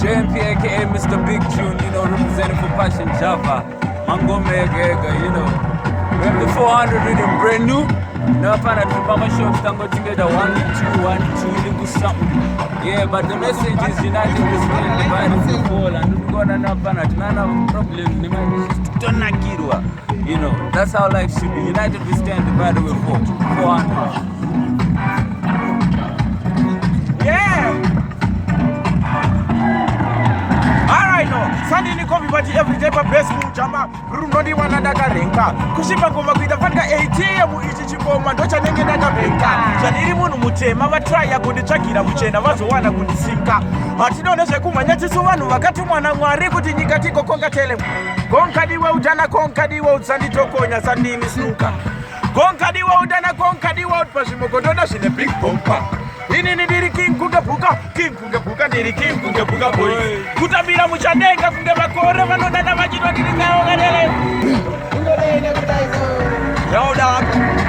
JMP aka Mr. Big Tune, you know, representing for Passion Java. Mango Mega, you know. We have the 400 Riddim brand new. Now I find out the mama shops can go together 1 2 do something. Yeah, but the message is united we stand, divided we fall, and we're gonna not find out none of problem. Don't not kirwa. You know, that's how life should be. United we stand, divided we fall. 400. Yeah! Alright, no. Sunday ni komi bati every day pa best mu jama. Bruno di wana daga renka. Kushipa ngoma kuita fanga 80 mu ichi chikoma ndocha nenge daga benka. Janiri munu mutema va try ya kundichakira muchena vazo wana kundisinka. Hatinoneshe kumanya chisu vanu vakati mwana mwari kuti nyika tiko konga tele. Konkadiwe ujana konkadiwe utsanditokonya sandimi suka. Konkadiwe udana konkadiwe utpashimokododa shine big bomba. Ini ndiri king kungebuka ndiri king kungebuka boy. Kutambira muchadenga kunge bakore vanodada vachitwa ndiri ngawo kadele. Yauda,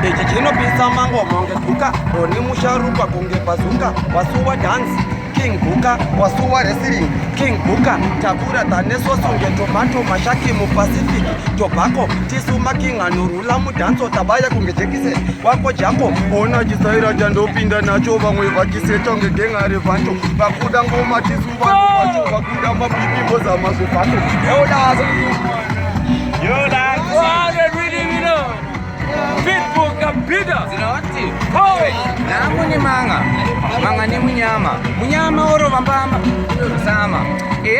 ichi chinopisa mangoma ngebuka, oni musharuka kunge Bazooker, wasuwa dance. King Buka, wasuwa wrestling, King Buka, tabura taneso sunge tomato mashaki mu Pacific, tobacco, tisuma king anurula mu danso tabaya kunge jekise, wako jako, ona jisaira jando pinda nacho vamwe vakise chonge genga revancho, vakuda ngoma tisuva nuvacho, vakuda mapipi boza mazufato, Yoda, 400 Riddim, you know. Pitbull, Kabhidha. Hoy, namu ni manga ni munyama oro vambama sama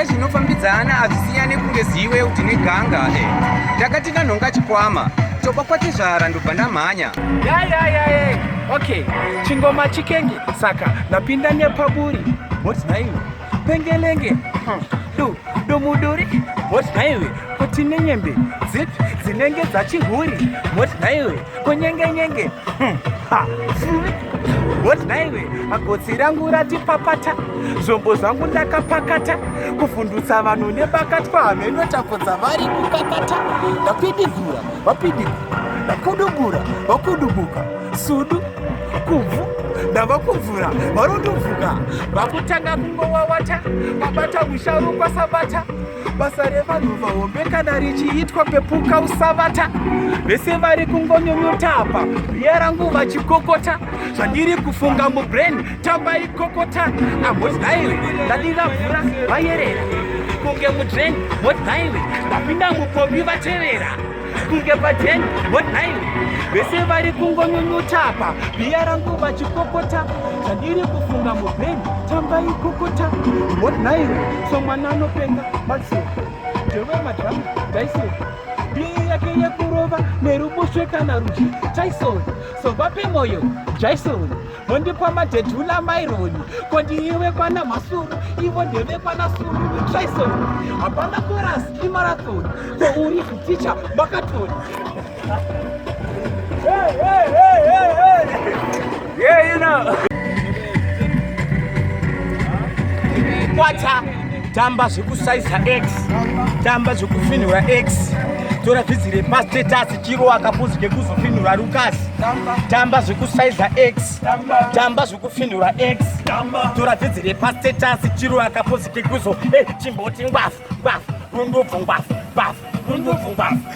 zvinofambidzana hazvisiyane kunge ziwe kuti neganga ndakati ndanhonga chikwama toba kwatezvara ndobva ndamhanya Okay, chingoma chikenge saka napinda nepaburi what's naiwe pengelenge domuduri what's naiwe kuti nenyembe dzinenge dzachihuri what's naiwe kunyengenyenge what's naiwe magotsi rangu rati papata zvombo zvangu ndakapakata kuvhundutsa vanhu nebakatwa hamenotapodza vari kukakata ndapidigura vapidigura ndakudubura vakudubuka sudu kubvu ndavakubvura varondobvuka vakutanga kungowawata vabata musharukwa sabata basa revanhu vahombe kana richiitwa pepuka usavata vese vari kungonyonyotapa riya rangu vachikokota zvandiri kufunga mubrain tamba ikokota amodhaiwe ndadira mvura vayerera kunge mudrain modhaiwe ndapinda mupombi vatevera kunge padhen modhaiwe vese vari kungonyonyotapa riya rangu vachikokota zvandiri kufunga mubrain tamba ikokota modhaiwe somwana anopenga matso Dewe madam, Dyson. Bia yake ya kurova, nerubushwe kana ruji, Tyson. So vape moyo, Jason. Mondi pa matetula maironi, kondi iwe pana masuru, iwo dewe pana suru, Tyson. Apana koras, marathon. So uri teacher, makaton. Hey! yeah, you know. Water. Tamba zvekusaiza X, tamba zvekufinhura X, tora vhizire pastatus chiro akapuzike kuzofinhura Lucas. Tamba zvekusaiza X, tamba zvekufinhura X, tora vhizire pastatus chiro akapuzike kuzo chimboti ngwafu rundubvu ngwafu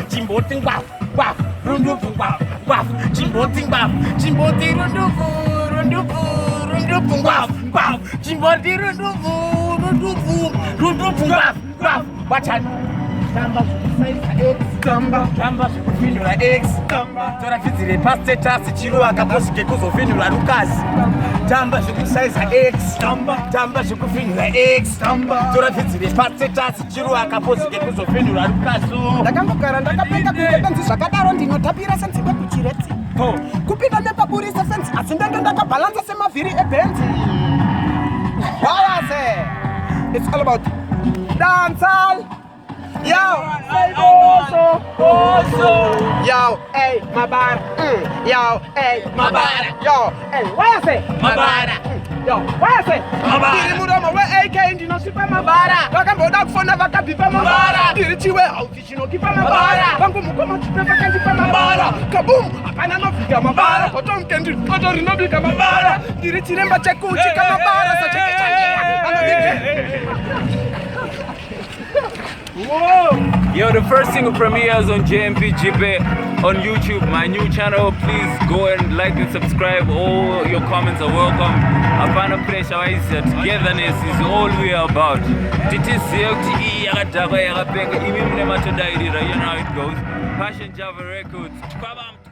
chimboti ngwafu rundubvu ngwafu chimboti rundubvu ngwafu chimboti rundubvu Bachani Tamba zvekusaiza X, tamba zvekufinhura X, tora vhizire pastatus chiro akapozike kuzofinhura Lucas. Tamba zvekusaiza X, tamba zvekufinhura X, tora vhizire pastatus chiro akapozike kuzofinhura Lucas. Ndakangogara ndakapenga kunge benzi zvakadaro ndinotapira senzimbe kuchiretsi. Kupinda nepaburisa senzi asi ndakabhalansa semavhiri ebenzi. It's all about dancehall. Yo, yo, hey, mabara. Yo, hey, mabara. Yo, hey, what you say? Mabara. Yo, what you say? Mabara. Diri mudomo we AK ndino sipa mabara. Wakamboda kufona vakabipa mabara. Diri chiwe auti chino kipa mabara. Vangu mukoma chipepa kandipa mabara. Kaboom, apana nofika mabara. Potom kendi, kotori nobika mabara. Diri chiremba chekuchi kama mabara. So cheke change. the first single premieres on JMP Jipe on YouTube, my new channel. Please go and like and subscribe. All your comments are welcome. Apana pressure, togetherness is all we are about. You know how it goes. Passion Java Records.